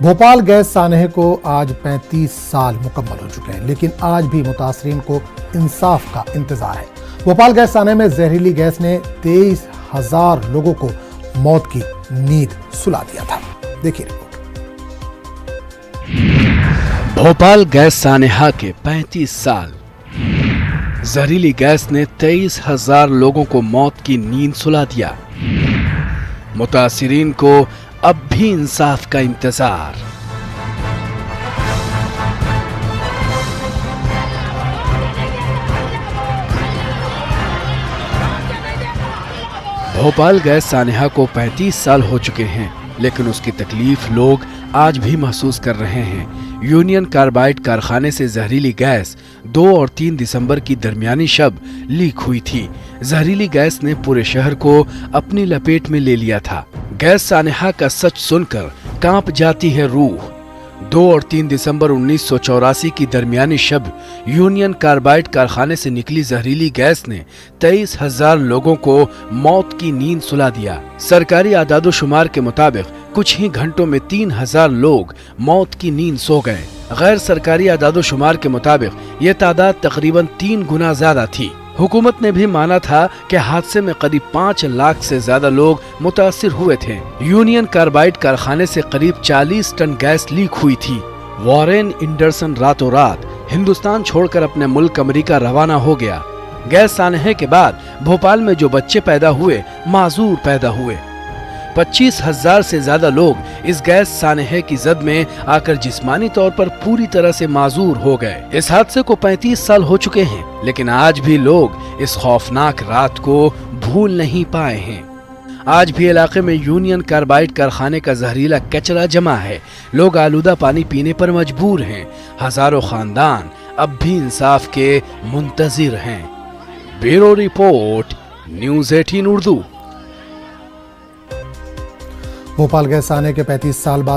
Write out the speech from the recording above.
Bhopal gas سانحے کو آج 35 سال مکمل ہو چکے ہیں، لیکن آج بھی متاثرین کو انصاف کا انتظار ہے۔ بھوپال گیس سانحے میں زہریلی گیس نے 23,000 لوگوں کو موت کی نیند سلا دیا تھا۔ دیکھیے رپورٹ۔ بھوپال گیس سانحہ کے 35 سال، زہریلی گیس نے 23,000 لوگوں کو موت کی نیند سلا دیا۔ متاثرین کو اب بھی انصاف کا انتظار۔ بھوپال گیس سانحہ کو 35 سال ہو چکے ہیں، لیکن اس کی تکلیف لوگ آج بھی محسوس کر رہے ہیں۔ یونین کاربائڈ کارخانے سے زہریلی گیس 2 اور 3 دسمبر کی درمیانی شب لیک ہوئی تھی۔ زہریلی گیس نے پورے شہر کو اپنی لپیٹ میں لے لیا تھا۔ گیس سانحہ کا سچ سن کر کانپ جاتی ہے روح۔ 2 اور 3 دسمبر 1984 کی درمیانی شب یونین کاربائڈ کارخانے سے نکلی زہریلی گیس نے 23,000 لوگوں کو موت کی نیند سلا دیا۔ سرکاری اعداد و شمار کے مطابق کچھ ہی گھنٹوں میں 3,000 لوگ موت کی نیند سو گئے۔ غیر سرکاری اعداد و شمار کے مطابق یہ تعداد تقریباً 3 گنا زیادہ تھی۔ حکومت نے بھی مانا تھا کہ حادثے میں قریب 5 لاکھ سے زیادہ لوگ متاثر ہوئے تھے۔ یونین کاربائڈ کارخانے سے قریب 40 ٹن گیس لیک ہوئی تھی۔ وارن اینڈرسن راتوں رات ہندوستان چھوڑ کر اپنے ملک امریکہ روانہ ہو گیا۔ گیس سانحے کے بعد بھوپال میں جو بچے پیدا ہوئے، معذور پیدا ہوئے۔ 25,000 سے زیادہ لوگ اس گیس سانحے کی زد میں آ کر جسمانی طور پر پوری طرح سے معذور ہو گئے۔ اس حادثے کو 35 سال ہو چکے ہیں، لیکن آج بھی لوگ اس خوفناک رات کو بھول نہیں پائے ہیں۔ آج بھی علاقے میں یونین کاربائڈ کارخانے کا زہریلا کچرا جمع ہے۔ لوگ آلودہ پانی پینے پر مجبور ہیں۔ ہزاروں خاندان اب بھی انصاف کے منتظر ہیں۔ Bureau report, news 18 Urdu. Bhopal gas سانحے کے 35 سال بعد